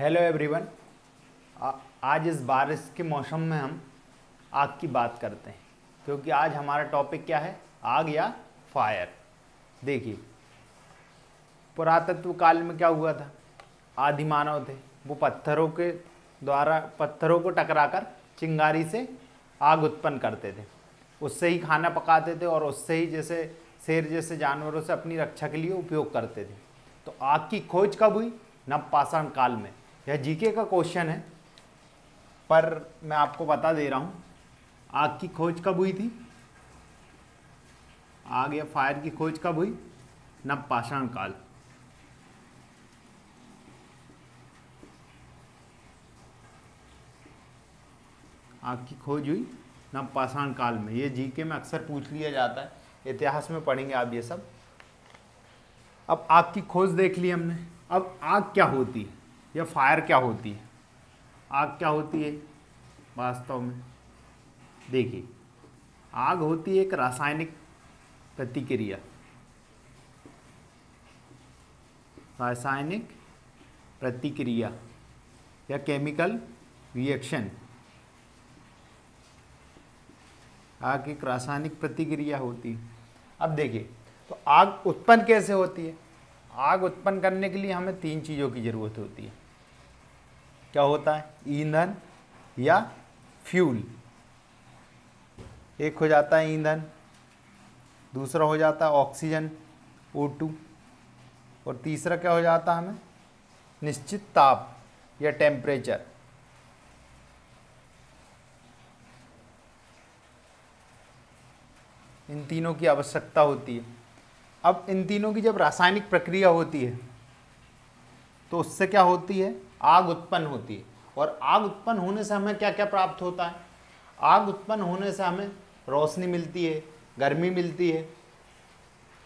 Hello everyone. आज इस बारिश के मौसम में हम आग की बात करते हैं, क्योंकि आज हमारा टॉपिक क्या है, आग या फायर। देखिए, पुरातत्व काल में क्या हुआ था, आदि मानव थे, वो पत्थरों को टकराकर चिंगारी से आग उत्पन्न करते थे, उससे ही खाना पकाते थे और उससे ही जैसे शेर जैसे जानवरों से अपनी रक्षा के लिए उपयोग करते थे। तो आग की खोज कब हुई? नवपाषाण काल में। यह जीके का क्वेश्चन है, पर मैं आपको बता दे रहा हूँ आग की खोज कब हुई थी। आग या फायर की खोज कब हुई? नवपाषाण काल। आग की खोज हुई नवपाषाण काल में। ये जीके में अक्सर पूछ लिया जाता है, इतिहास में पढ़ेंगे आप ये सब। अब आग की खोज देख ली हमने, अब आग क्या होती है या फायर क्या होती है? आग क्या होती है वास्तव में? देखिए, आग होती है एक रासायनिक प्रतिक्रिया। रासायनिक प्रतिक्रिया या केमिकल रिएक्शन। आग एक रासायनिक प्रतिक्रिया होती है। अब देखिए, तो आग उत्पन्न कैसे होती है? आग उत्पन्न करने के लिए हमें तीन चीज़ों की ज़रूरत होती है। क्या होता है? ईंधन या फ्यूल। एक हो जाता है ईंधन, दूसरा हो जाता है ऑक्सीजन O2, और तीसरा क्या हो जाता है हमें? निश्चित ताप या टेम्परेचर। इन तीनों की आवश्यकता होती है। अब इन तीनों की जब रासायनिक प्रक्रिया होती है तो उससे क्या होती है? आग उत्पन्न होती है। और आग उत्पन्न होने से हमें क्या क्या प्राप्त होता है? आग उत्पन्न होने से हमें रोशनी मिलती है, गर्मी मिलती है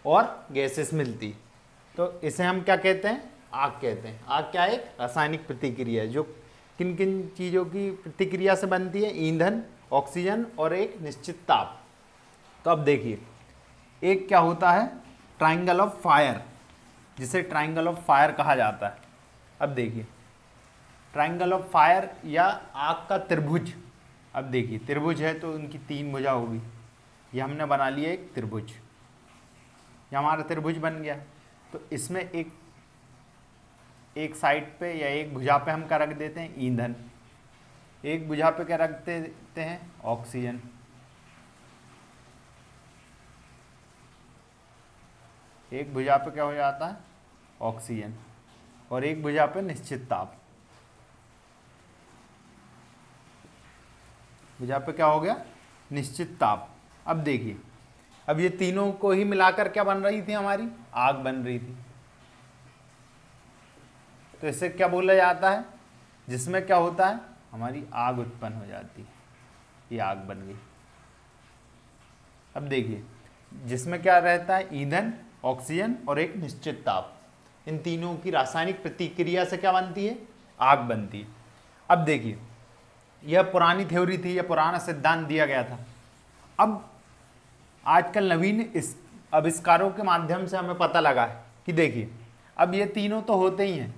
और गैसेस मिलती है। तो इसे हम क्या कहते हैं? आग कहते हैं। आग क्या है? एक रासायनिक प्रतिक्रिया है जो किन किन चीज़ों की प्रतिक्रिया से बनती है? ईंधन, ऑक्सीजन और एक निश्चित ताप। तो अब देखिए, एक क्या होता है? ट्राइंगल ऑफ फायर, जिसे ट्राइंगल ऑफ फायर कहा जाता है। अब देखिए, ट्राइंगल ऑफ फायर या आग का त्रिभुज। अब देखिए, त्रिभुज है तो उनकी तीन भुजा होगी। ये हमने बना लिया एक त्रिभुज, ये हमारा त्रिभुज बन गया। तो इसमें एक साइड पे या एक भुजा पे हम क्या रख देते हैं? ईंधन। एक भुजा पे क्या रख देते हैं? ऑक्सीजन। एक भुजा पे क्या हो जाता है? ऑक्सीजन। और एक भुजा पे निश्चित ताप। भुजा पे क्या हो गया? निश्चित ताप। अब देखिए, अब ये तीनों को ही मिलाकर क्या बन रही थी? हमारी आग बन रही थी। तो इसे क्या बोला जाता है? जिसमें क्या होता है? हमारी आग उत्पन्न हो जाती है, ये आग बन गई। अब देखिए, जिसमें क्या रहता है? ईंधन, ऑक्सीजन और एक निश्चित ताप। इन तीनों की रासायनिक प्रतिक्रिया से क्या बनती है? आग बनती है। अब देखिए, यह पुरानी थ्योरी थी, यह पुराना सिद्धांत दिया गया था। अब आजकल नवीन इस आविष्कारों के माध्यम से हमें पता लगा है कि देखिए, अब ये तीनों तो होते ही हैं,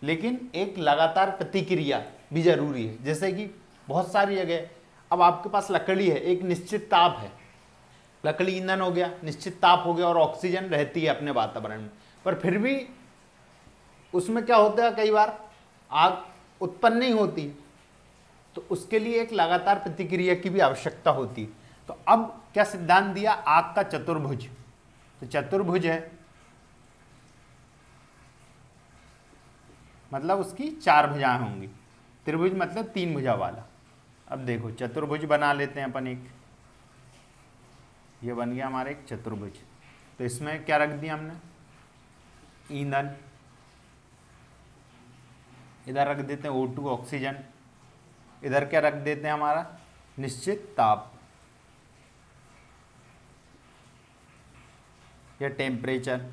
लेकिन एक लगातार प्रतिक्रिया भी जरूरी है। जैसे कि बहुत सारी जगह, अब आपके पास लकड़ी है, एक निश्चित ताप है, लकड़ी ईंधन हो गया, निश्चित ताप हो गया और ऑक्सीजन रहती है अपने वातावरण में, पर फिर भी उसमें क्या होता है? कई बार आग उत्पन्न नहीं होती, तो उसके लिए एक लगातार प्रतिक्रिया की भी आवश्यकता होती है। तो अब क्या सिद्धांत दिया? आग का चतुर्भुज। तो चतुर्भुज है, मतलब उसकी चार भुजाएं होंगी। त्रिभुज मतलब तीन भुजा वाला। अब देखो, चतुर्भुज बना लेते हैं अपन एक। ये बन गया हमारा एक चतुर्भुज। तो इसमें क्या रख दिया हमने? ईंधन, इधर रख देते हैं O2 ऑक्सीजन, इधर क्या रख देते हैं? हमारा निश्चित ताप या टेम्परेचर।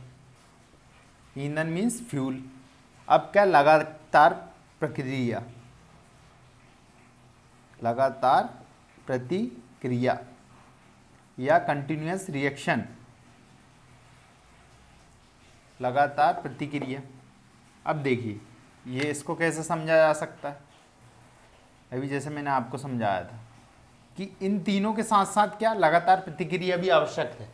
ईंधन मीन्स फ्यूल। अब क्या? लगातार प्रक्रिया, लगातार प्रतिक्रिया या कंटिन्यूअस रिएक्शन। लगातार प्रतिक्रिया। अब देखिए, ये इसको कैसे समझा जा सकता है, अभी जैसे मैंने आपको समझाया था कि इन तीनों के साथ साथ क्या लगातार प्रतिक्रिया भी आवश्यक है,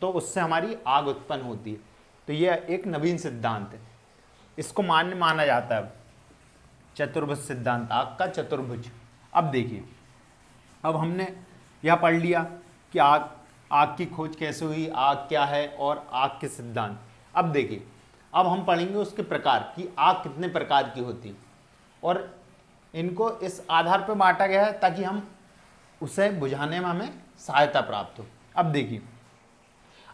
तो उससे हमारी आग उत्पन्न होती है। तो ये एक नवीन सिद्धांत है, इसको मान्य माना जाता है। चतुर्भुज सिद्धांत, आग का चतुर्भुज। अब देखिए, अब हमने यह पढ़ लिया कि आग की खोज कैसे हुई, आग क्या है और आग के सिद्धांत। अब देखिए, अब हम पढ़ेंगे उसके प्रकार कि आग कितने प्रकार की होती है, और इनको इस आधार पर बांटा गया है ताकि हम उसे बुझाने में हमें सहायता प्राप्त हो। अब देखिए,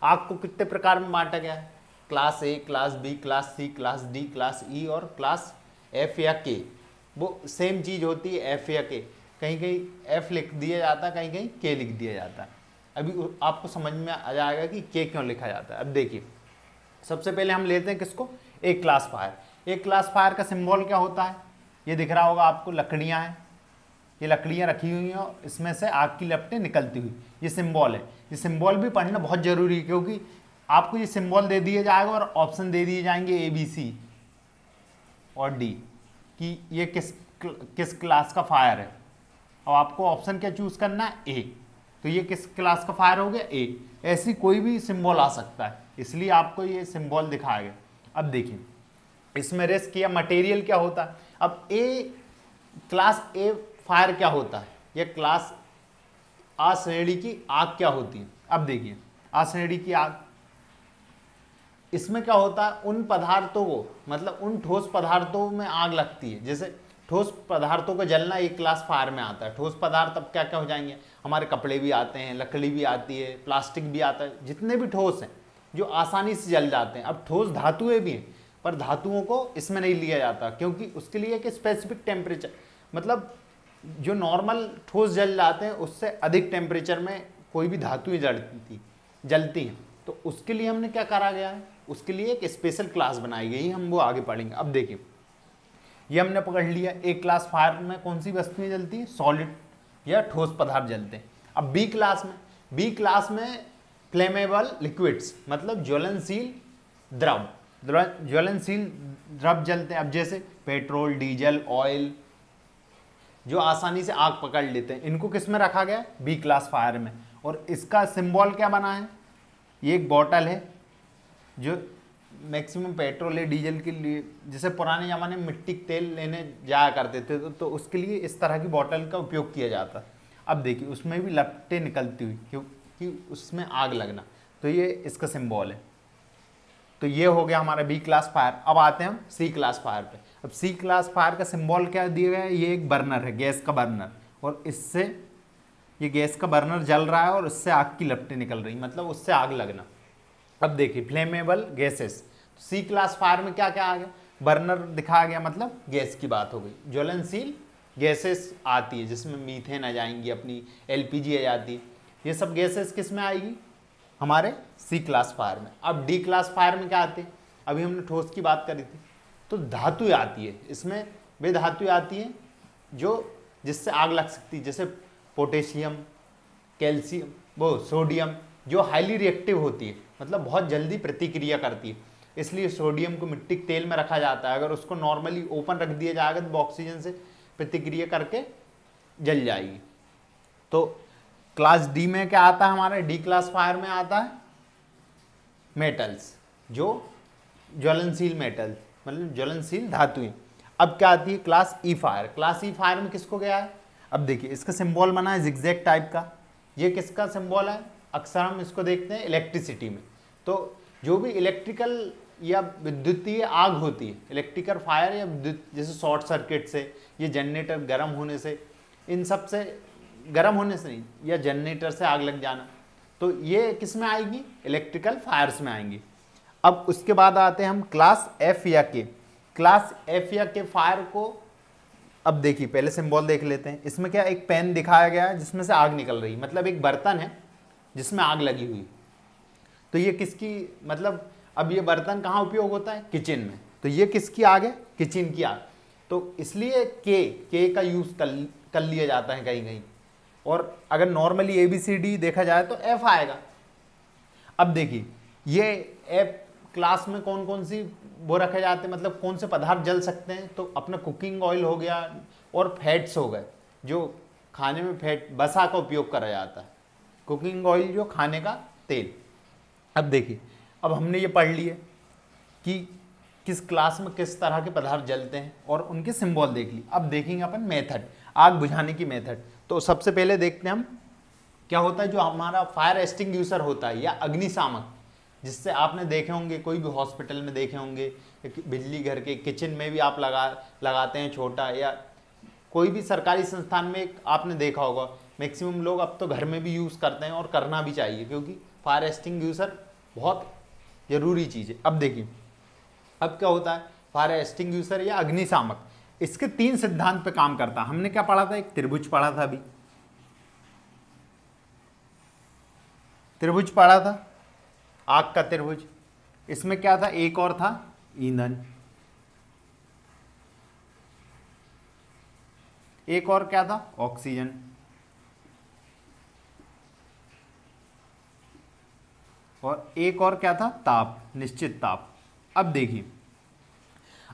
आग को कितने प्रकार में बांटा गया है, class A, class B, class C, class D, class E और क्लास एफ या के। वो सेम चीज़ होती है, एफ या के। कहीं कहीं एफ लिख दिया जाता है, कहीं कहीं के लिख दिया जाता है। अभी आपको समझ में आ जाएगा कि के क्यों लिखा जाता है। अब देखिए, सबसे पहले हम लेते हैं किसको, एक क्लास फायर। एक क्लास फायर का सिंबल क्या होता है, ये दिख रहा होगा आपको, लकड़ियाँ हैं, ये लकड़ियाँ रखी हुई हैं और इसमें से आग की लपटें निकलती हुई, ये सिंबल है। ये सिंबल भी पढ़ना बहुत जरूरी है, क्योंकि आपको ये सिंबल दे दिया जाएगा और ऑप्शन दे दिए जाएंगे ए, बी, सी और डी कि ये किस क्लास का फायर है। और आपको ऑप्शन क्या चूज करना है, ए। तो ये किस क्लास का फायर हो गया, ए। ऐसी कोई भी सिंबल आ सकता है, इसलिए आपको ये सिंबल दिखाया गया। अब देखिए, इसमें रिस्क या मटेरियल क्या होता है। अब ए, क्लास ए फायर क्या होता है, ये क्लास आ श्रेणी की आग क्या होती है। अब देखिए, आ श्रेणी की आग, इसमें क्या होता है, उन पदार्थों को, मतलब उन ठोस पदार्थों में आग लगती है। जैसे ठोस पदार्थों का जलना एक क्लास फायर में आता है। ठोस पदार्थ अब क्या क्या हो जाएंगे, हमारे कपड़े भी आते हैं, लकड़ी भी आती है, प्लास्टिक भी आता है, जितने भी ठोस हैं जो आसानी से जल जाते हैं। अब ठोस धातुएं भी हैं, पर धातुओं को इसमें नहीं लिया जाता, क्योंकि उसके लिए एक स्पेसिफिक टेम्परेचर, मतलब जो नॉर्मल ठोस जल जाते हैं उससे अधिक टेम्परेचर में कोई भी धातुएं जलती हैं। तो उसके लिए हमने क्या करा गया है, उसके लिए एक स्पेशल क्लास बनाई गई, हम वो आगे पढ़ेंगे। अब देखिए, ये हमने पकड़ लिया, एक क्लास फायर में कौन सी वस्तुएं जलती हैं, सॉलिड या ठोस पदार्थ जलते हैं। अब बी क्लास में फ्लेमेबल लिक्विड्स, मतलब ज्वलनशील द्रव जलते हैं। अब जैसे पेट्रोल, डीजल, ऑयल, जो आसानी से आग पकड़ लेते हैं, इनको किस में रखा गया है, बी क्लास फायर में। और इसका सिंबल क्या बना है, ये एक बॉटल है जो मैक्सिमम पेट्रोल या डीजल के लिए, जैसे पुराने ज़माने में मिट्टी के तेल लेने जाया करते थे तो उसके लिए इस तरह की बॉटल का उपयोग किया जाता है। अब देखिए, उसमें भी लपटें निकलती हुई, क्योंकि उसमें आग लगना, तो ये इसका सिंबल है। तो ये हो गया हमारा बी क्लास फायर। अब आते हैं हम सी क्लास फायर पे। अब सी क्लास फायर का सिंबल क्या दिया गया है, ये एक बर्नर है, गैस का बर्नर, और इससे ये गैस का बर्नर जल रहा है और उससे आग की लपटें निकल रही, मतलब उससे आग लगना। अब देखिए, फ्लेमेबल गैसेस, सी क्लास फायर में क्या क्या आ गया, बर्नर दिखाया गया, मतलब गैस की बात हो गई। ज्वलनशील गैसेस आती है, जिसमें मीथेन आ जाएंगी, अपनी एलपीजी आ जाती है, ये सब गैसेस किस में आएगी, हमारे सी क्लास फायर में। अब डी क्लास फायर में क्या आते हैं, अभी हमने ठोस की बात करी थी, तो धातु आती है, इसमें वे धातु आती हैं जो जिससे आग लग सकती है, जैसे पोटेशियम, कैल्शियम, वो सोडियम, जो हाईली रिएक्टिव होती है, मतलब बहुत जल्दी प्रतिक्रिया करती है। इसलिए सोडियम को मिट्टी के तेल में रखा जाता है, अगर उसको नॉर्मली ओपन रख दिया जाएगा तो ऑक्सीजन से प्रतिक्रिया करके जल जाएगी। तो क्लास डी में क्या आता है, हमारे डी क्लास फायर में आता है मेटल्स, जो ज्वलनशील मेटल, मतलब ज्वलनशील धातुएं। अब क्या आती है क्लास ई फायर। क्लास ई फायर में किसको गया है, अब देखिए, इसका सिंबल बना है जिगजैग टाइप का, ये किसका सिंबल है, अक्सर हम इसको देखते हैं इलेक्ट्रिसिटी में। तो जो भी इलेक्ट्रिकल या विद्युतीय आग होती है, इलेक्ट्रिकल फायर या विद्युत, जैसे शॉर्ट सर्किट से, ये जनरेटर गर्म होने से, इन सब से, गर्म होने से नहीं, या जनरेटर से आग लग जाना, तो ये किस में आएगी, इलेक्ट्रिकल फायर्स में आएंगी। अब उसके बाद आते हैं हम क्लास एफ या के। क्लास एफ या के फायर को, अब देखिए पहले सिंबल देख लेते हैं। इसमें क्या, एक पेन दिखाया गया है जिसमें से आग निकल रही, मतलब एक बर्तन है जिसमें आग लगी हुई। तो ये किसकी, मतलब अब ये बर्तन कहाँ उपयोग होता है, किचन में, तो ये किसकी आग है, किचन की आग। तो इसलिए के का यूज कर लिया जाता है कहीं कहीं, और अगर नॉर्मली ABCD देखा जाए तो एफ आएगा। अब देखिए, ये एफ क्लास में कौन कौन सी वो रखे जाते हैं, मतलब कौन से पदार्थ जल सकते हैं, तो अपना कुकिंग ऑयल हो गया और फैट्स हो गए, जो खाने में फैट वसा का उपयोग करा जाता है। कुकिंग ऑयल जो खाने का तेल। अब देखिए, अब हमने ये पढ़ लिए कि किस क्लास में किस तरह के पदार्थ जलते हैं और उनके सिंबल देख ली। अब देखेंगे अपन मेथड, आग बुझाने की मेथड। तो सबसे पहले देखते हैं हम क्या होता है, जो हमारा फायर एक्सटिंग्विशर होता है या अग्निशामक, जिससे आपने देखे होंगे, कोई भी हॉस्पिटल में देखे होंगे, बिजली घर के किचन में भी आप लगाते हैं छोटा, या कोई भी सरकारी संस्थान में आपने देखा होगा। मैक्सिमम लोग अब तो घर में भी यूज़ करते हैं और करना भी चाहिए, क्योंकि फायर एक्सटिंग्विशर बहुत ज़रूरी चीज़ है। अब देखिए, अब क्या होता है फायर एक्सटिंग्विशर या अग्निशामक, इसके 3 सिद्धांत पे काम करता है। हमने क्या पढ़ा था, एक त्रिभुज पढ़ा था, अभी त्रिभुज पढ़ा था, आग का त्रिभुज। इसमें क्या था, एक और था ईंधन, एक और क्या था, ऑक्सीजन, और एक और क्या था, ताप, निश्चित ताप। अब देखिए,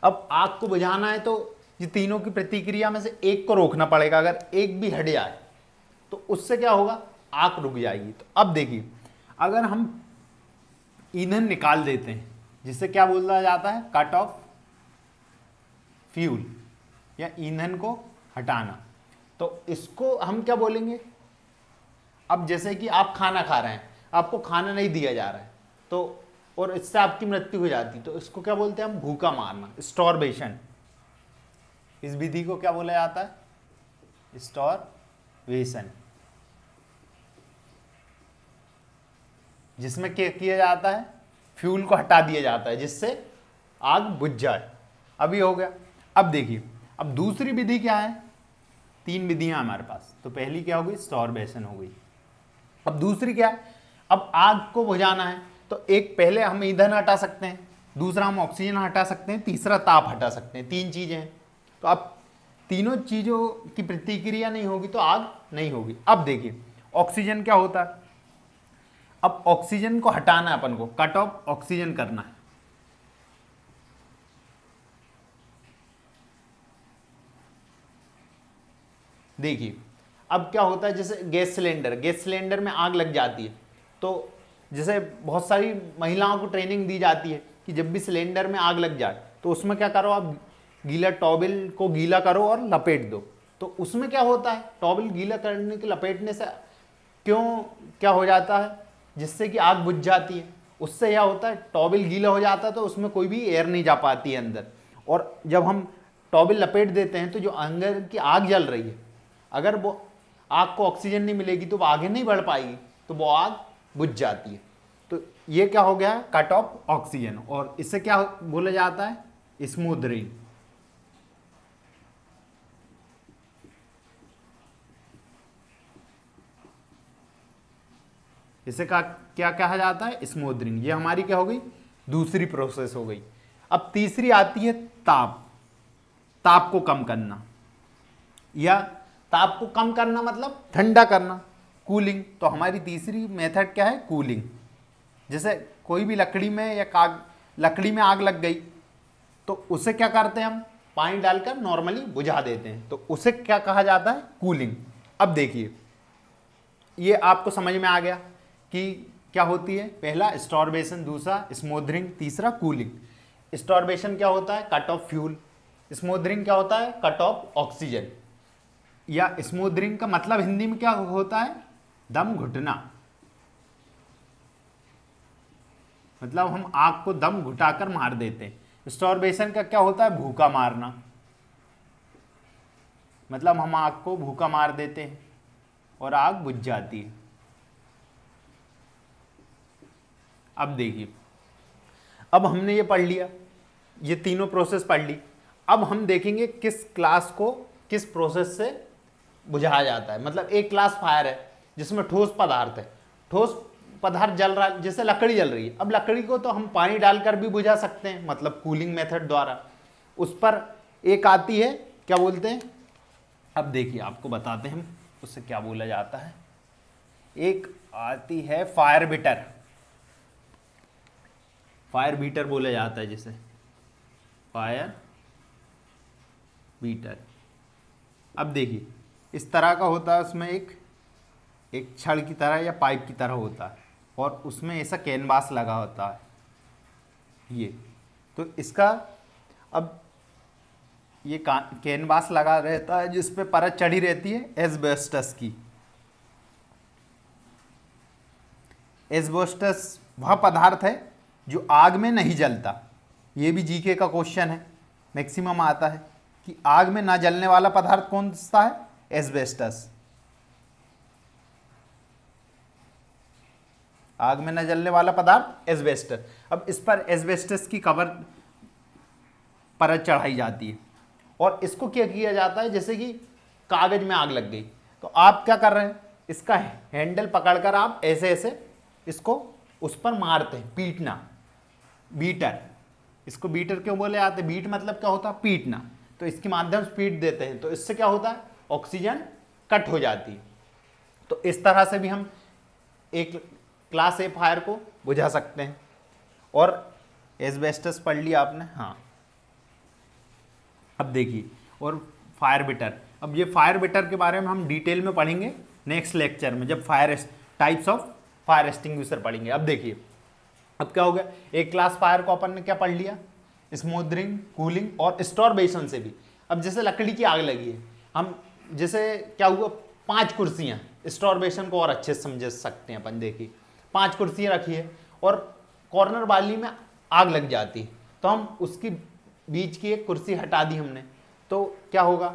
अब आग को बुझाना है तो ये तीनों की प्रतिक्रिया में से एक को रोकना पड़ेगा। अगर एक भी हट जाए तो उससे क्या होगा, आग रुक जाएगी। तो अब देखिए, अगर हम ईंधन निकाल देते हैं, जिसे क्या बोला जाता है, कट ऑफ फ्यूल, या ईंधन को हटाना, तो इसको हम क्या बोलेंगे। अब जैसे कि आप खाना खा रहे हैं, आपको खाना नहीं दिया जा रहा है, तो और इससे आपकी मृत्यु हो जाती, तो इसको क्या बोलते हैं हम, भूखा मारना, स्टार्वेशन। इस विधि को क्या बोला जाता है, स्टार्वेशन, जिसमें क्या किया जाता है, फ्यूल को हटा दिया जाता है, जिससे आग बुझ जाए। अभी हो गया। अब देखिए, अब दूसरी विधि क्या है, 3 विधियां हमारे पास। तो पहली क्या हो गई, स्टार्वेशन हो गई। अब दूसरी क्या है, अब आग को बुझाना है, तो एक पहले हम ईंधन हटा सकते हैं, दूसरा हम ऑक्सीजन हटा सकते हैं, तीसरा ताप हटा सकते हैं। 3 चीजें हैं। तो अब तीनों चीजों की प्रतिक्रिया नहीं होगी तो आग नहीं होगी। अब देखिए, ऑक्सीजन क्या होता है, अब ऑक्सीजन को हटाना है अपन को, कट ऑफ ऑक्सीजन करना है। देखिए, अब क्या होता है, जैसे गैस सिलेंडर में आग लग जाती है, तो जैसे बहुत सारी महिलाओं को ट्रेनिंग दी जाती है कि जब भी सिलेंडर में आग लग जाए तो उसमें क्या करो, आप गीला टॉवल को गीला करो और लपेट दो। तो उसमें क्या होता है, टॉवल गीला करने के लपेटने से क्यों क्या हो जाता है, जिससे कि आग बुझ जाती है। उससे क्या होता है, टॉवल गीला हो जाता है तो उसमें कोई भी एयर नहीं जा पाती है अंदर, और जब हम टॉवल लपेट देते हैं तो जो अंदर की आग जल रही है, अगर वो आग को ऑक्सीजन नहीं मिलेगी तो वो आगे नहीं बढ़ पाएगी, तो वो आग बुझ जाती है। तो ये क्या हो गया, कट ऑफ ऑक्सीजन। और इससे क्या बोला जाता है, स्मूदरिंग। इसे क्या कहा जाता है, स्मूदरिंग। ये हमारी क्या हो गई, दूसरी प्रोसेस हो गई। अब तीसरी आती है ताप, ताप को कम करना, या ताप को कम करना मतलब ठंडा करना, कूलिंग। तो हमारी तीसरी मेथड क्या है, कूलिंग। जैसे कोई भी लकड़ी में या लकड़ी में आग लग गई तो उसे क्या करते हैं हम, पानी डालकर नॉर्मली बुझा देते हैं, तो उसे क्या कहा जाता है, कूलिंग। अब देखिए, ये आपको समझ में आ गया कि क्या होती है, पहला स्टार्वेशन, दूसरा स्मोदरिंग, तीसरा कूलिंग। स्टार्वेशन क्या होता है, कट ऑफ फ्यूल। स्मोदरिंग क्या होता है, कट ऑफ ऑक्सीजन। या स्मोदरिंग का मतलब हिंदी में क्या होता है, दम घुटना, मतलब हम आग को दम घुटाकर मार देते हैं। स्टार्वेशन का क्या होता है, भूखा मारना, मतलब हम आग को भूखा मार देते हैं और आग बुझ जाती है। अब देखिए, अब हमने ये पढ़ लिया, ये तीनों प्रोसेस पढ़ ली। अब हम देखेंगे किस क्लास को किस प्रोसेस से बुझाया जाता है। मतलब एक क्लास फायर है जिसमें ठोस पदार्थ है, ठोस पदार्थ जल रहा है, जैसे लकड़ी जल रही है। अब लकड़ी को तो हम पानी डालकर भी बुझा सकते हैं, मतलब कूलिंग मेथड द्वारा। उस पर एक आती है, क्या बोलते हैं, अब देखिए आपको बताते हैं हम उससे क्या बोला जाता है। एक आती है फायर बिटर, फायर बीटर बोला जाता है जिसे, फायर बीटर। अब देखिए इस तरह का होता है, उसमें एक छड़ की तरह या पाइप की तरह होता है और उसमें ऐसा कैनवास लगा होता है ये। तो इसका अब ये कैनवास लगा रहता है जिस पे परत चढ़ी रहती है एस्बेस्टस की। एस्बेस्टस वह पदार्थ है जो आग में नहीं जलता। ये भी जीके का क्वेश्चन है, मैक्सिमम आता है कि आग में ना जलने वाला पदार्थ कौन सा है, एस्बेस्टस। आग में न जलने वाला पदार्थ एस्बेस्टस। अब इस पर एस्बेस्टस की कवर परत चढ़ाई जाती है और इसको क्या किया जाता है, जैसे कि कागज में आग लग गई तो आप क्या कर रहे हैं, इसका हैंडल पकड़कर आप ऐसे ऐसे इसको उस पर मारते हैं, पीटना, बीटर। इसको बीटर क्यों बोले जाते हैं, बीट मतलब क्या होता है, पीटना। तो इसके माध्यम से पीट देते हैं तो इससे क्या होता है, ऑक्सीजन कट हो जाती है। तो इस तरह से भी हम एक क्लास ए फायर को बुझा सकते हैं। और एस्बेस्टस पढ़ लिया आपने, हाँ। अब देखिए और फायर बिटर। अब ये फायर बिटर के बारे में हम डिटेल में पढ़ेंगे नेक्स्ट लेक्चर में, जब टाइप्स ऑफ फायर एक्सटिंग्विशर पढ़ेंगे। अब देखिए अब क्या हो गया, एक क्लास फायर को अपन ने क्या पढ़ लिया, स्मोदरिंग, कूलिंग और स्टॉर्बेशन से भी। अब जैसे लकड़ी की आग लगी है, हम जैसे क्या हुआ, 5 कुर्सियाँ, स्टॉर्बेशन को और अच्छे से समझ सकते हैं अपन। देखिए 5 कुर्सियाँ रखी है और कॉर्नर वाली में आग लग जाती है तो हम उसकी बीच की एक कुर्सी हटा दी हमने, तो क्या होगा,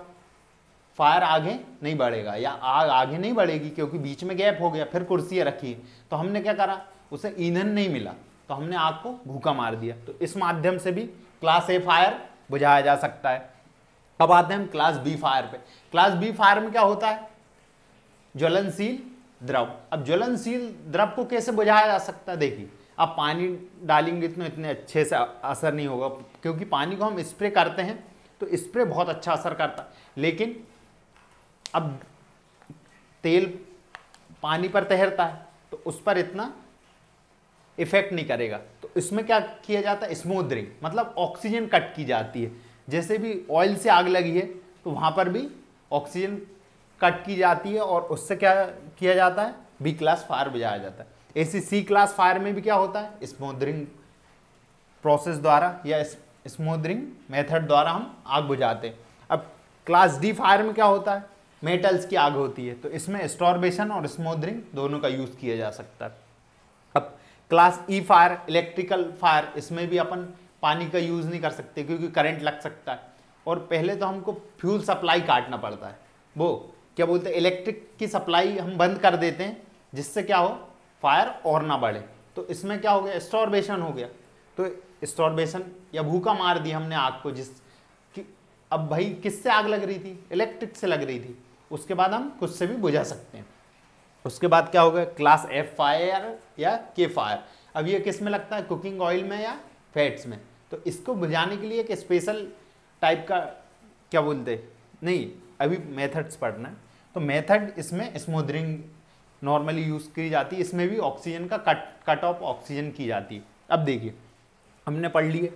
फायर आगे नहीं बढ़ेगा या आग आगे नहीं बढ़ेगी क्योंकि बीच में गैप हो गया। फिर कुर्सियाँ रखी है तो हमने क्या करा, उसे ईंधन नहीं मिला तो हमने आग को भूखा मार दिया। तो इस माध्यम से भी क्लास ए फायर बुझाया जा सकता है। अब आते हैं हम क्लास बी फायर पे। क्लास बी फायर में क्या होता है, ज्वलनशील द्रव। अब ज्वलनशील द्रव को कैसे बुझाया जा सकता है, देखिए आप पानी डालेंगे तो इतने अच्छे से असर नहीं होगा क्योंकि पानी को हम स्प्रे करते हैं तो स्प्रे बहुत अच्छा असर करता है, लेकिन अब तेल पानी पर तैरता है तो उस पर इतना इफेक्ट नहीं करेगा। तो इसमें क्या किया जाता है, स्मोदरिंग, मतलब ऑक्सीजन कट की जाती है। जैसे भी ऑयल से आग लगी है तो वहाँ पर भी ऑक्सीजन कट की जाती है और उससे क्या किया जाता है, बी क्लास फायर बुझाया जाता है। ऐसी सी क्लास फायर में भी क्या होता है, स्मोदरिंग प्रोसेस द्वारा या स्मोदरिंग मेथड द्वारा हम आग बुझाते हैं। अब क्लास डी फायर में क्या होता है, मेटल्स की आग होती है तो इसमें स्टॉर्बेशन और स्मोदरिंग दोनों का यूज किया जा सकता है। अब क्लास ई फायर, इलेक्ट्रिकल फायर, इसमें भी अपन पानी का यूज नहीं कर सकते क्योंकि करंट लग सकता है और पहले तो हमको फ्यूल सप्लाई काटना पड़ता है, वो क्या बोलते हैं, इलेक्ट्रिक की सप्लाई हम बंद कर देते हैं जिससे क्या हो, फायर और ना बढ़े। तो इसमें क्या हो गया, स्टॉर्बेशन हो गया। तो स्टॉर्बेशन या भूखा मार दिया हमने आग को, अब भाई किससे आग लग रही थी, इलेक्ट्रिक से लग रही थी, उसके बाद हम खुद से भी बुझा सकते हैं। उसके बाद क्या हो गया, क्लास एफ फायर या के फायर। अब ये किस में लगता है, कुकिंग ऑयल में या फैट्स में। तो इसको बुझाने के लिए एक स्पेशल टाइप का क्या बोलते हैं, नहीं अभी मेथड्स पढ़ना है। तो मेथड इसमें स्मोदरिंग नॉर्मली यूज़ की जाती है, इसमें भी ऑक्सीजन का कट ऑफ ऑक्सीजन की जाती है। अब देखिए हमने पढ़ लिए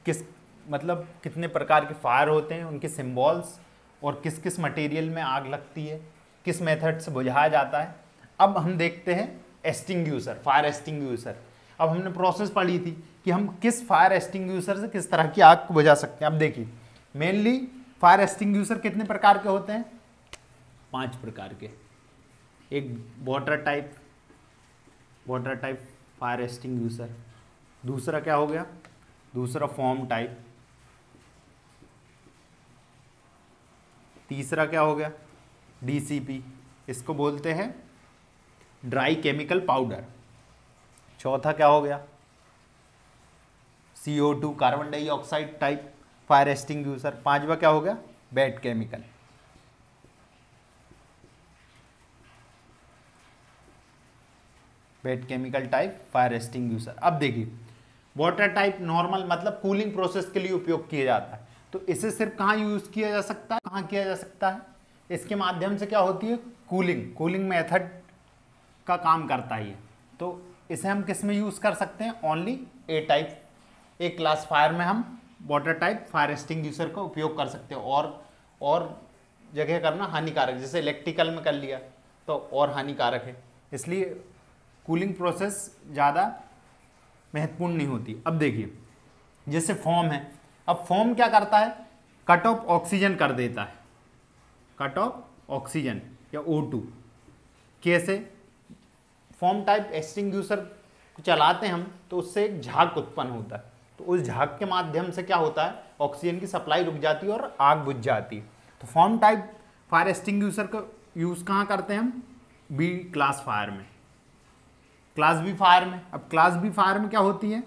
किस मतलब कितने प्रकार के फायर होते हैं, उनके सिंबल्स और किस किस मटेरियल में आग लगती है, किस मेथड से बुझाया जाता है। अब हम देखते हैं एक्सटिंग्विशर, फायर एक्सटिंग्विशर। अब हमने प्रोसेस पढ़ी थी कि हम किस फायर एक्सटिंग्विशर से किस तरह की आग को बुझा सकते हैं। अब देखिए मेनली फायर एक्सटिंग्विशर कितने प्रकार के होते हैं, 5 प्रकार के। एक वाटर टाइप फायर एक्सटिंग्विशर, दूसरा क्या हो गया, दूसरा फोम टाइप, तीसरा क्या हो गया, डीसीपी, इसको बोलते हैं ड्राई केमिकल पाउडर। चौथा क्या हो गया, CO2 carbon dioxide type fire extinguisher. पांचवा क्या हो गया, wait chemical. Wait chemical type fire extinguisher. अब देखिए वाटर टाइप नॉर्मल मतलब कूलिंग प्रोसेस के लिए उपयोग किया जाता है। तो इसे सिर्फ कहाँ यूज किया जा सकता है, कहाँ किया जा सकता है, इसके माध्यम से क्या होती है, कूलिंग मेथड का काम करता है ये। तो इसे हम किस में यूज़ कर सकते हैं, ओनली ए टाइप, ए क्लास फायर में हम वाटर टाइप फायर एक्सटिंग्विशर का उपयोग कर सकते हैं, और जगह करना हानिकारक, जैसे इलेक्ट्रिकल में कर लिया तो और हानिकारक है, इसलिए कूलिंग प्रोसेस ज़्यादा महत्वपूर्ण नहीं होती। अब देखिए जैसे फोम है, अब फोम क्या करता है, कट ऑफ ऑक्सीजन कर देता है, कट ऑफ ऑक्सीजन या O2। कैसे, फोम टाइप एक्सटिंग्विशर चलाते हैं हम तो उससे एक झाग उत्पन्न होता है, तो उस झाग के माध्यम से क्या होता है, ऑक्सीजन की सप्लाई रुक जाती है और आग बुझ जाती है। तो फोम टाइप फायर एक्सटिंग्विशर का यूज़ कहाँ करते हैं हम, बी क्लास फायर में, क्लास बी फायर में। अब क्लास बी फायर में क्या होती है,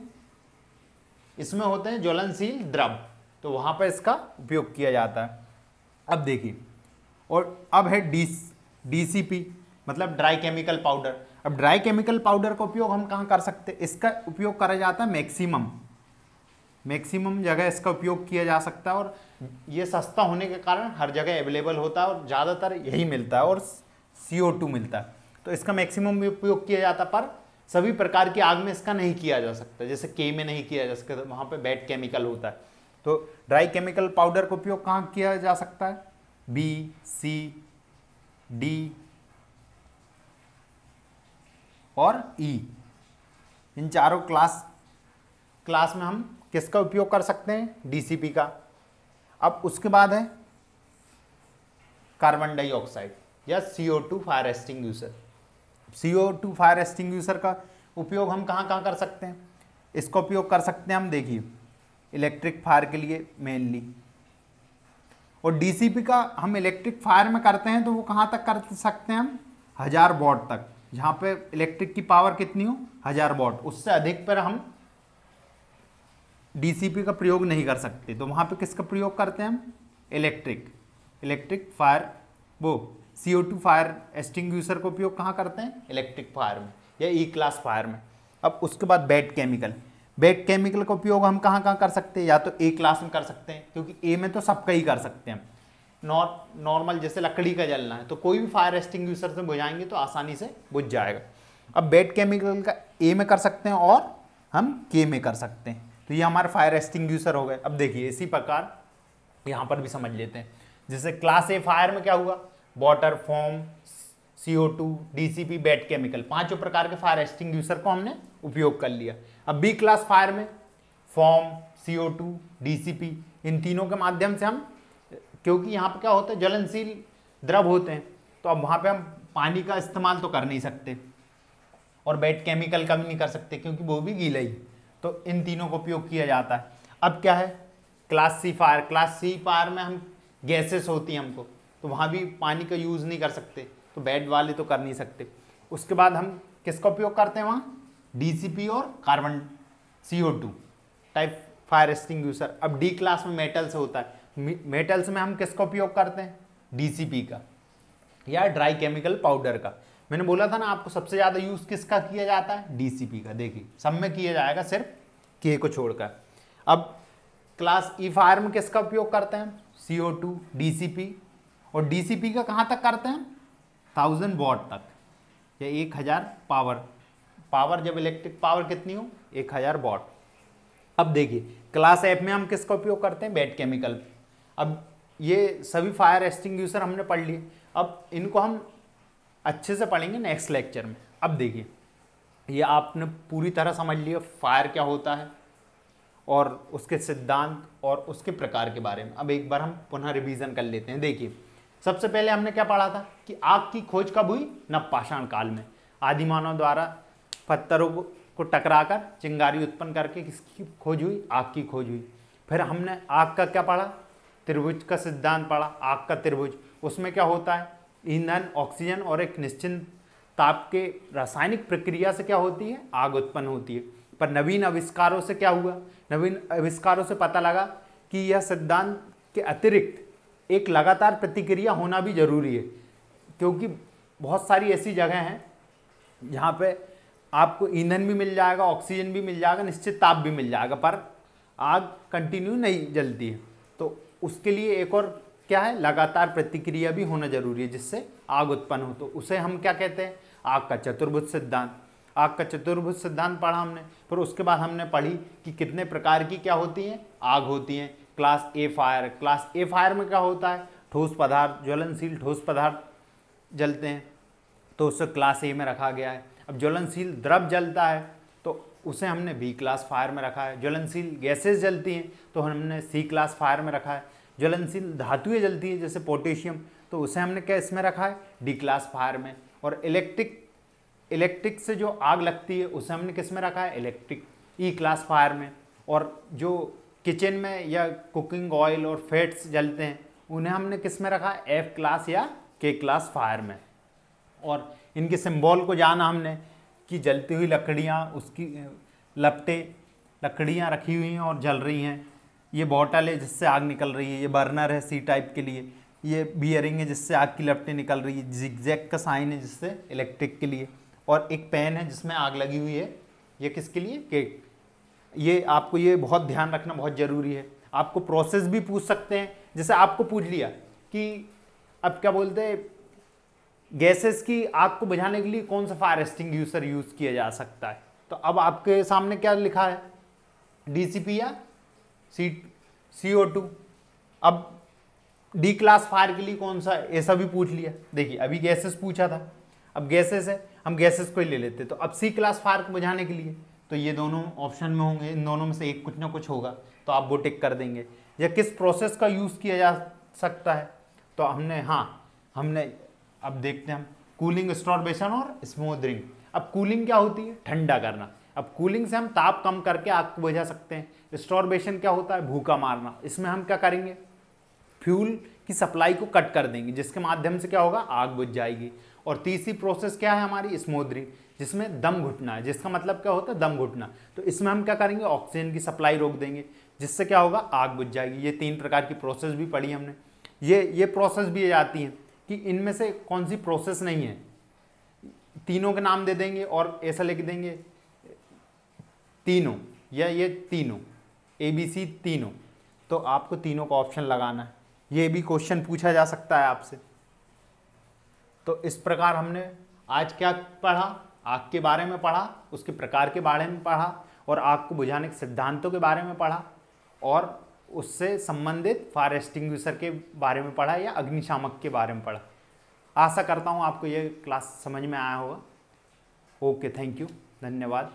इसमें होते हैं ज्वलनशील द्रव, तो वहाँ पर इसका उपयोग किया जाता है। अब देखिए, और अब है DCP मतलब ड्राई केमिकल पाउडर। अब ड्राई केमिकल पाउडर का उपयोग हम कहाँ कर सकते हैं, इसका उपयोग करा जाता है मैक्सिमम जगह इसका उपयोग किया जा सकता है, और ये सस्ता होने के कारण हर जगह अवेलेबल होता है और ज़्यादातर यही मिलता है, और CO2 मिलता है, तो इसका मैक्सिमम उपयोग किया जाता है। पर सभी प्रकार की आग में इसका नहीं किया जा सकता, जैसे के में नहीं किया जा सकता, तो वहाँ पे बैड केमिकल होता है। तो ड्राई केमिकल पाउडर का उपयोग कहाँ किया जा सकता है, B, C, D और E, इन चारों क्लास में हम किसका उपयोग कर सकते हैं, DCP का। अब उसके बाद है कार्बन डाइऑक्साइड या CO2 fire extinguisher. CO2 fire extinguisher का उपयोग हम कहाँ कहाँ कर सकते हैं, इसका उपयोग कर सकते हैं हम, देखिए इलेक्ट्रिक फायर के लिए मेनली, और DCP का हम इलेक्ट्रिक फायर में करते हैं तो वो कहाँ तक कर सकते हैं हम, 1000 वॉट तक, जहाँ पे इलेक्ट्रिक की पावर कितनी हो, 1000 वॉट, उससे अधिक पर हम DCP का प्रयोग नहीं कर सकते। तो वहाँ पे किसका प्रयोग करते हैं हम, इलेक्ट्रिक फायर, वो CO2 फायर एक्सटिंग्विशर का उपयोग कहाँ करते हैं, इलेक्ट्रिक फायर में या E क्लास फायर में। अब उसके बाद बैड केमिकल का उपयोग हम कहाँ कहाँ कर सकते हैं, या तो A क्लास में कर सकते हैं, क्योंकि A में तो सबका ही कर सकते हैं। नॉर्मल जैसे लकड़ी का जलना है तो कोई भी फायर एक्सटिंग्विशर से बुझाएंगे तो आसानी से बुझ जाएगा। अब बैड केमिकल का A में कर सकते हैं और हम K में कर सकते हैं, तो ये हमारे फायर एक्सटिंग्विशर हो गए। अब देखिए इसी प्रकार यहाँ पर भी समझ लेते हैं, जैसे क्लास A फायर में क्या हुआ, water, foam, CO2, DCP, bad chemical, पांचों प्रकार के फायर एक्सटिंग्विशर को हमने उपयोग कर लिया। अब B क्लास फायर में फोम, CO2, DCP, इन तीनों के माध्यम से हम, क्योंकि यहाँ पे क्या होता है, ज्वलनशील द्रव होते हैं, तो अब वहाँ पे हम पानी का इस्तेमाल तो कर नहीं सकते और बैड केमिकल का भी नहीं कर सकते क्योंकि वो भी गीला ही, तो इन तीनों का उपयोग किया जाता है। अब क्या है, क्लास C फायर में हम गैसेस होती हैं हमको, तो वहाँ भी पानी का यूज़ नहीं कर सकते, तो बैड वाले तो कर नहीं सकते। उसके बाद हम किसका उपयोग करते हैं वहाँ, DCP और carbon CO2 type fire extinguisher. अब D क्लास में मेटल्स होता है, मेटल्स में हम किसका उपयोग करते हैं, DCP का या ड्राई केमिकल पाउडर का। मैंने बोला था ना आपको सबसे ज़्यादा यूज़ किसका किया जाता है, DCP का। देखिए सब में किया जाएगा सिर्फ K को छोड़कर। अब क्लास E फायर में किसका उपयोग करते हैं, CO2, DCP, और DCP का कहाँ तक करते हैं, 1000 वॉट तक या 1000 पावर जब इलेक्ट्रिक पावर कितनी हो, 1000 वॉट। अब देखिए क्लास F में हम किसका उपयोग करते हैं, बैड केमिकल। अब ये सभी फायर एक्सटिंग्विशर हमने पढ़ लिए, अब इनको हम अच्छे से पढ़ेंगे नेक्स्ट लेक्चर में। अब देखिए ये आपने पूरी तरह समझ लिया फायर क्या होता है और उसके सिद्धांत और उसके प्रकार के बारे में। अब एक बार हम पुनः रिवीजन कर लेते हैं। देखिए सबसे पहले हमने क्या पढ़ा था कि आग की खोज कब हुई, नवपाषाण काल में, आदि मानव द्वारा पत्थरों को टकराकर चिंगारी उत्पन्न करके किसकी खोज हुई, आग की खोज हुई। फिर हमने आग का क्या पढ़ा, त्रिभुज का सिद्धांत पढ़ा, आग का त्रिभुज। उसमें क्या होता है, ईंधन, ऑक्सीजन और एक निश्चित ताप के रासायनिक प्रक्रिया से क्या होती है, आग उत्पन्न होती है। पर नवीन आविष्कारों से क्या हुआ, नवीन आविष्कारों से पता लगा कि यह सिद्धांत के अतिरिक्त एक लगातार प्रतिक्रिया होना भी जरूरी है, क्योंकि बहुत सारी ऐसी जगह हैं जहाँ पे आपको ईंधन भी मिल जाएगा, ऑक्सीजन भी मिल जाएगा, निश्चित ताप भी मिल जाएगा, पर आग कंटिन्यू नहीं जलती है। तो उसके लिए एक और क्या है, लगातार प्रतिक्रिया भी होना जरूरी है जिससे आग उत्पन्न हो, तो उसे हम क्या कहते हैं, आग का चतुर्भुज सिद्धांत। आग का चतुर्भुज सिद्धांत पढ़ा हमने। फिर उसके बाद हमने पढ़ी कि कितने प्रकार की क्या होती हैं, आग होती हैं। क्लास ए फायर, क्लास ए फायर में क्या होता है, ठोस पदार्थ, ज्वलनशील ठोस पदार्थ जलते हैं, तो उसे क्लास ए में रखा गया है। अब ज्वलनशील द्रव जलता है तो उसे हमने बी क्लास फायर में रखा है। ज्वलनशील गैसेस जलती हैं तो हमने सी क्लास फायर में रखा है। ज्वलनशील धातुएं जलती हैं जैसे पोटेशियम, तो उसे हमने क्या इसमें रखा है, डी क्लास फायर में। और इलेक्ट्रिक से जो आग लगती है उसे हमने किस में रखा है, इलेक्ट्रिक ई क्लास फायर में। और जो किचन में या कुकिंग ऑयल और फैट्स जलते हैं उन्हें हमने किस में रखा है, एफ क्लास या के क्लास फायर में। और इनके सिंबल को जाना हमने कि जलती हुई लकड़ियाँ, उसकी लकड़ियाँ रखी हुई हैं और जल रही हैं। ये बॉटल है जिससे आग निकल रही है, ये बर्नर है सी टाइप के लिए, ये बियरिंग है जिससे आग की लपटें निकल रही है, जिगजैग का साइन है जिससे इलेक्ट्रिक के लिए, और एक पेन है जिसमें आग लगी हुई है, ये किसके लिए, केक। ये आपको ये बहुत ध्यान रखना बहुत ज़रूरी है। आपको प्रोसेस भी पूछ सकते हैं, जैसे आपको पूछ लिया कि अब क्या बोलते हैं, गैसेस की आग को बुझाने के लिए कौन सा फायर एक्सटिंग्विशर यूज़ किया जा सकता है, तो अब आपके सामने क्या लिखा है, डीसीपी या CO2। अब डी क्लास फायर के लिए कौन सा, ऐसा भी पूछ लिया। देखिए अभी गैसेस पूछा था, अब गैसेस है, हम गैसेस को ही ले लेते। तो अब सी क्लास फायर को बुझाने के लिए तो ये दोनों ऑप्शन में होंगे, इन दोनों में से एक कुछ ना कुछ होगा, तो आप वो टिक कर देंगे। या किस प्रोसेस का यूज़ किया जा सकता है, तो हमने अब देखते हैं हम, कूलिंग, स्टोरबेशन और स्मोदरिंग। अब कूलिंग क्या होती है, ठंडा करना। अब कूलिंग से हम ताप कम करके आग को बुझा सकते हैं। स्टोरबेशन क्या होता है, भूखा मारना। इसमें हम क्या करेंगे, फ्यूल की सप्लाई को कट कर देंगे जिसके माध्यम से क्या होगा, आग बुझ जाएगी। और तीसरी प्रोसेस क्या है हमारी, स्मोदरिंग, जिसमें दम घुटना है, जिसका मतलब क्या होता है, दम घुटना। तो इसमें हम क्या करेंगे, ऑक्सीजन की सप्लाई रोक देंगे जिससे क्या होगा, आग बुझ जाएगी। ये 3 प्रकार की प्रोसेस भी पढ़ी हमने। ये प्रोसेस भी जाती हैं कि इनमें से कौन सी प्रोसेस नहीं है, तीनों के नाम दे देंगे और ऐसा लिख देंगे तीनों, या ये तीनों ABC तीनों, तो आपको तीनों का ऑप्शन लगाना है। ये भी क्वेश्चन पूछा जा सकता है आपसे। तो इस प्रकार हमने आज क्या पढ़ा, आग के बारे में पढ़ा, उसके प्रकार के बारे में पढ़ा, और आग को बुझाने के सिद्धांतों के बारे में पढ़ा, और उससे संबंधित फायर एक्सटिंग्विशर के बारे में पढ़ा या अग्निशामक के बारे में पढ़ा। आशा करता हूँ आपको ये क्लास समझ में आया होगा। ओके, थैंक यू, धन्यवाद।